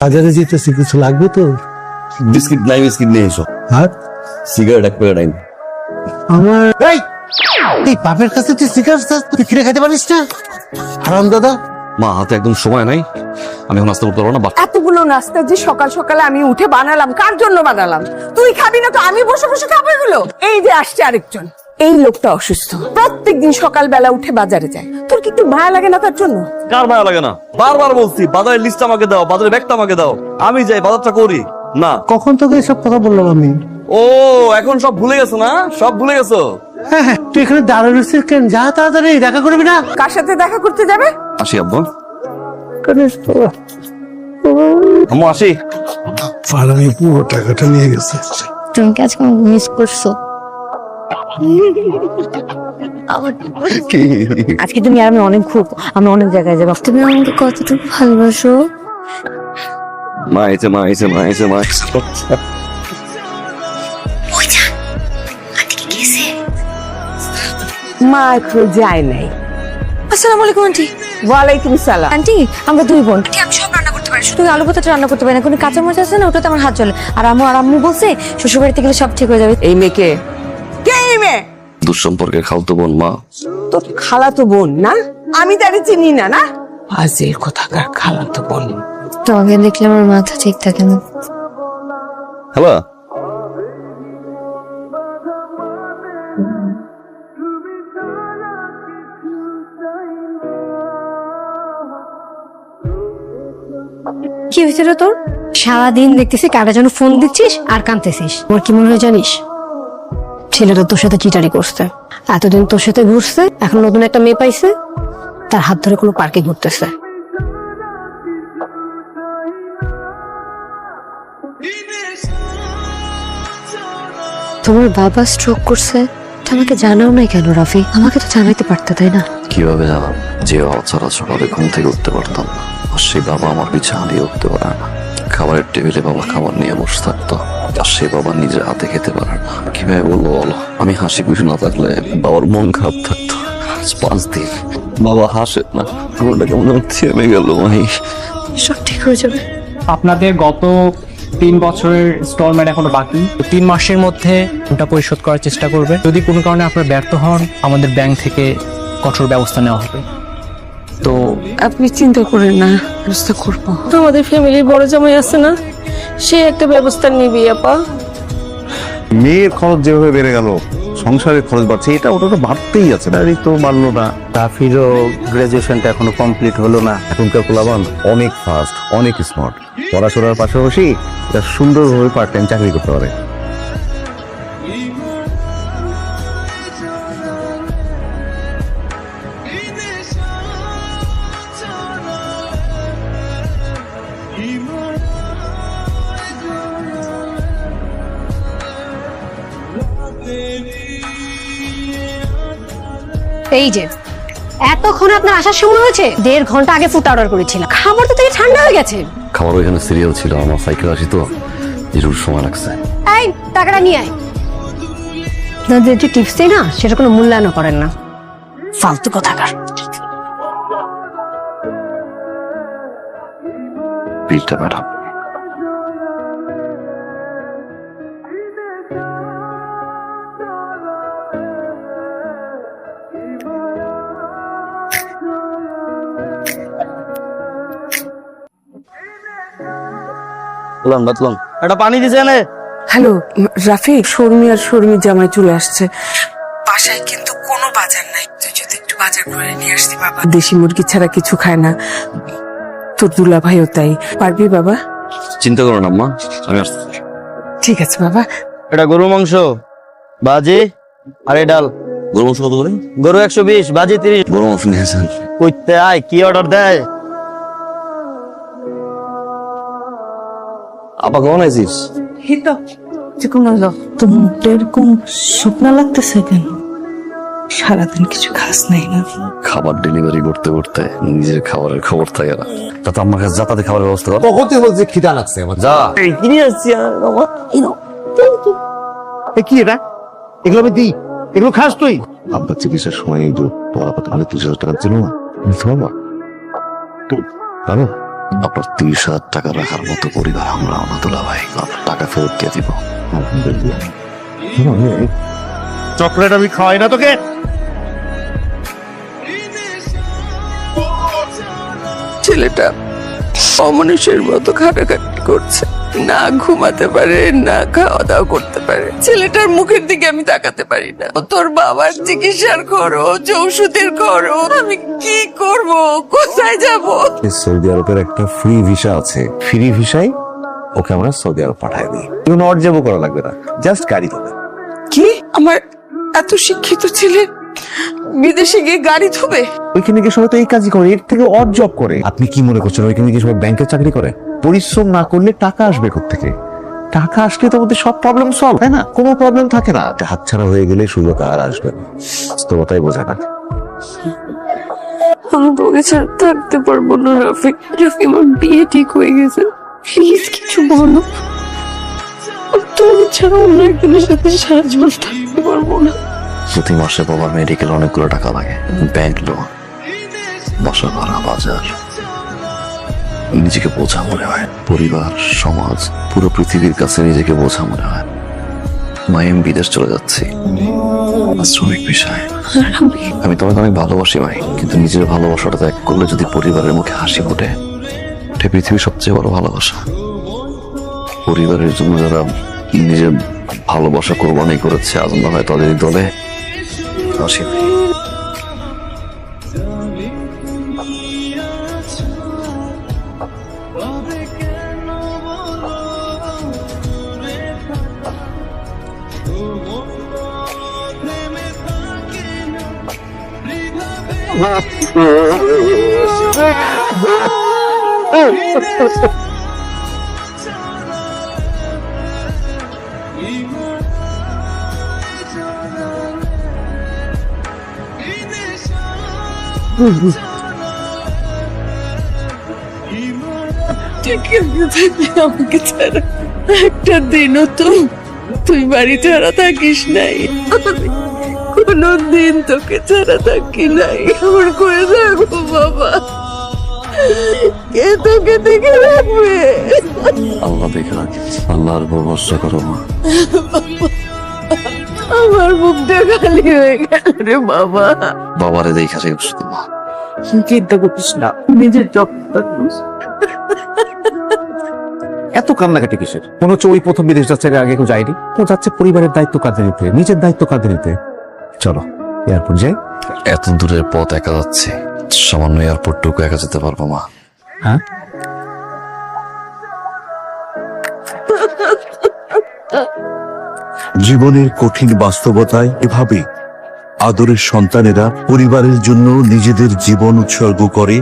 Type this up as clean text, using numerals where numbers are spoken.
বাজারে যেতেছি, কিছু লাগবে তো? বিস্কিট নাই, বিস্কিট নিয়ে এসো। আর সিগারেট এক প্যাকেট আইন। আমার এই বাপের কাছে তুই সিগারেট তুই কিনে খাইতে পারিস না? হারাম দাদা। মা হাতে একদম সময় নাই, আমি এখন নাস্তা করতে পারবো না। এতগুলো নাস্তা যে সকাল সকালে আমি উঠে বানালাম, কার জন্য বানালাম? তুই খাবি না তো আমি বসে বসে খাবো এগুলো? এই যে আসছে আরেকজন, এই লোকটা অসুস্থ, প্রত্যেকদিন সকালবেলা উঠে বাজারে যায়। তোর কি একটু মায়া লাগে না তার জন্য? কার ভালো লাগে না? বারবার বলছি বাজারের লিস্ট আমাকে দাও, বাজারের ব্যাগটা আমাকে দাও, আমি যাই বাজারটা করি। না, কখন তোকে এসব কথা বললাম আমি? ও এখন সব ভুলে গেছো না? সব ভুলে গেছো? হ্যাঁ হ্যাঁ, তুই এখানে দাঁড়ানো রয়েছিস কেন? যা তাড়াতাড়ি, দেখা করবি না? কার সাথে দেখা করতে যাবে? আসি আব্বা। আম্মু আসি। ফালানি পুরো টাকাটা নিয়ে গেছে। তুমি কি আজকে মিস করছো? আজকে তুমি আর আমি অনেক জায়গায় যাবো। তুমি আমাকে কতটুকু ভালোবাসো? মা এসে, মা এসে, মা এসে, মা এসে। মা এখন যায় নাই। আসসালামু আলাইকুম আন্টি। ওয়ালাইকুম সালাম। আন্টি আমরা দুই বোন। আন্টি আমি সব রান্না করতে পারি, শুধু আলু ভাতটা রান্না করতে পারি না। কোনো কাঁচা মরিচ আছে না, ওটাতে আমার হাত চলে। আর আম্মু বলছে শ্বশুর বাড়িতে গেলে সব ঠিক হয়ে যাবে। এই মেয়েকে কে? এই মেয়ে দুঃসম্পর্কের খালতো বোন মা। তোর খালাতো বোন না? আমি তারে চিনি না? না আজের কোথাকার খালাতো বোন। তোমাকে দেখলে আমার মাথা ঠিক থাকে না। হ্যালো, কি হয়েছে রে তোর? সারাদিন দেখতেছি কারা যেন ফোন দিচ্ছিস আর কাঁদতেছিস। আমার কি মনে হয় জানিস, ছেলেটা তোর সাথে চিটারি করছে, এতদিন তোর সাথে ঘুরছে, এখন নতুন একটা মেয়ে পাইছে, তার হাত ধরে কোনো পার্কে ঘুরতেছে। তোমার বাবা স্ট্রোক করছে, আমাকে জানাও নাই কেন রাফি? আমাকে তো জানাইতে পারতে, তাই না? কিভাবে জানাম? যে অছাড়া সকালে ঘুম থেকে উঠতে পারতাম না, আর সেই বাবা আমার বিছানা দিয়ে উঠতে পারে না। খাবারের টেবিলে বাবা খাবার নিয়ে বসে থাকতো, আর সেই বাবা নিজের হাতে খেতে পারে না। কিভাবে বলবো বলো? আমি হাসি খুশি না থাকলে বাবার মন খারাপ থাকতো। আজ 5 দিন বাবা হাসে না, মনটা কেমন থেমে গেল। ভাই সব ঠিক হয়ে যাবে। আপনাদের গত 3 বছরের ইনস্টলমেন্ট এখনো বাকি। 3 মাসের মধ্যে ওটা পরিশোধ করার চেষ্টা করবে। যদি কোনো কারণে আপনারা ব্যর্থ হন, আমাদের ব্যাংক থেকে কঠোর ব্যবস্থা নেওয়া হবে। তো আপনি চিন্তা করেন না, ব্যবস্থা করবো। আমাদের ফ্যামিলির বড় জামাই আছে না, সে একটা ব্যবস্থা নিবি আপা। মেয়ের খরচ যেভাবে বেড়ে গেল, সংসারের খরচ বাড়ছে, এটা ওটা তো বাড়তেই আছে। তারই তো মানলো না। রাফিরও গ্রাজুয়েশনটা এখনো কমপ্লিট হলো না। এখনকার পোলাপান অনেক ফাস্ট, অনেক স্মার্ট। পড়াশোনার পাশাপাশি এটা সুন্দরভাবে পার্ট টাইম চাকরি করতে পারে। এই যে এতক্ষণ আপনার আসার সময় হয়েছে, 1.5 ঘন্টা আগে ফুড অর্ডার করেছিলাম। খাবার তো থেকে ঠান্ডা হয়ে গেছে। খাবার ওইখানে সিরিয়াল ছিল, আমার সাইকেল আসি তো একটু সময় লাগছে। এই টাকাটা নিয়ে আয়। আপনাদের যে টিপস দেয় না, সেটা কোনো মূল্যায়ন করেন না, ফালতু কথাকার। বিলটা ম্যাডাম। একটা পানি দিছে এনে। হ্যালো রাফি, শর্মি আর শর্মি জামাই চলে আসছে। বাসায় কিন্তু কোনো বাজার নাই, তুই যদি একটু বাজার করে নিয়ে আসতি বাবা। দেশি মুরগি ছাড়া কিছু খায় না, তোর দুলা ভাইও তাই। পারবি বাবা? চিন্তা করো না আম্মা, আমি আসছি। ঠিক আছে বাবা। এটা গরু মাংস, বাজি আর এই ডাল। গরু মাংস কত করে? গরু 120, বাজি 30। গরু মাংস নিয়েছেন? কইতে আয়, কি অর্ডার দেয়? আপা কেমন আছিস? হিতো চিকুন হলো। তোমার এরকম শুকনা লাগতেছে কেন? সারাদিন কিছু খাস নাই না? খাবার ডেলিভারি করতে করতে নিজের খাবারের খবর থাকে না। তা তো আমার কাছে যাতায়াতের খাবারের ব্যবস্থা কর। কখন তুই বলছিস খিদা লাগছে আমার? যা। কিনে আসছি বাবা। কি এটা? এগুলো আমি দিই, এগুলো খাস তুই? আপনার চিকিৎসার সময় কিন্তু তোমার আপাতত 30,000 টাকা ছিল না। বাবা তো জানো আপনার 30,000 টাকা রাখার মতো পরিবার আমরা না দুলা ভাই, আপনার টাকা ফেরত দিয়ে দিব। চকলেট আমি খাওয়াই না তোকে। ছেলেটা অমানুষের মতো খাটাখাটি করছে, না ঘুমাতে পারে না খাওয়া দাওয়া করতে পারে। ছেলেটার মুখের দিকে আমি তাকাতে পারি না। তোর বাবার চিকিৎসার খরচ, ওষুধের খরচ, আমি কি করব, কোথায় যাব? সৌদি আরবের একটা ফ্রি ভিসা আছে, ফ্রি ভিসায় ওকে আমরা সৌদি আরব পাঠাই দিই। কোনো অর যাবো করা লাগবে না, জাস্ট গাড়ি ধোবে। কি আমার এত শিক্ষিত ছেলে বিদেশে গিয়ে গাড়ি ধোবে? ওইখানে গিয়ে সবাই তো এই কাজই করে, এর থেকে অর জব করে। আপনি কি মনে করছেন ওইখানে গিয়ে সবাই ব্যাংকের চাকরি করে? পরিশ্রম না করলে টাকা আসবে কোত্থেকে? টাকা আসলে তো আমাদের সব প্রবলেম সলভ, তাই না? কোনো প্রবলেম থাকে না। হাতছাড়া হয়ে গেলে সুযোগ আর আসবে না, বাস্তবতাই বোঝে না। আমি তোকে ছাড়া থাকতে পারবো না রাফি। রাফি, আমার বিয়ে ঠিক হয়ে গেছে, প্লিজ কিছু বলো। তোকে ছাড়া অন্য একজনের সাথে সারা জীবন থাকতে পারবো না। প্রতি মাসে বাবার মেডিকেল অনেকগুলো টাকা লাগে, ব্যাংক লোন, বাসা ভাড়া, বাজার। নিজেকে বোঝা মনে হয়, পরিবার, সমাজ, পুরো পৃথিবীর কাছে নিজেকে বোঝা মনে হয়। মাই আমি বিদেশ চলে যাচ্ছি, শ্রমিক বিষয়। আমি তোমাকে অনেক ভালোবাসি মাই, কিন্তু নিজের ভালোবাসাটা ত্যাগ করলে যদি পরিবারের মুখে হাসি ফোটে, এটা পৃথিবীর সবচেয়ে বড় ভালোবাসা। পরিবারের জন্য যারা নিজের ভালোবাসা কোরবানি করেছে, আজ না হয় তাদের দলে আসি। আমাকে ছাড়া একটা দিনও তুই বাড়ি ছাড়া থাকিস নাই। কোনদিন তোকে ছাড়া থাকি নাই। আমার করে থাকবো বাবা, কে তোকে দেখে রাখবে? আল্লাহ দেখে রাখে, আল্লাহর উপর ভরসা করো মা। আমার মুখটা খালি হয়ে গেল রে বাবা। বাবারে দেখা যায় শুধু মা। চিন্তা করিস না, নিজের যত্ন করিস। এত কান্নাকাটি কিসের? মনে হচ্ছে ওই প্রথম বিদেশ যাচ্ছে, আগে কেউ যায়নি। ও যাচ্ছে পরিবারের দায়িত্ব কাঁধে নিতে, নিজের দায়িত্ব কাঁধে নিতে। চলো এয়ারপোর্ট যাই। এত দূরের পথ একা যাচ্ছে, সামান্য এয়ারপোর্টটুকু একা যেতে পারবো মা? হ্যাঁ, জীবনের কঠিন বাস্তবতায় এভাবে আদরের সন্তানেরা পরিবারের জন্য নিজেদের জীবন উৎসর্গ করে।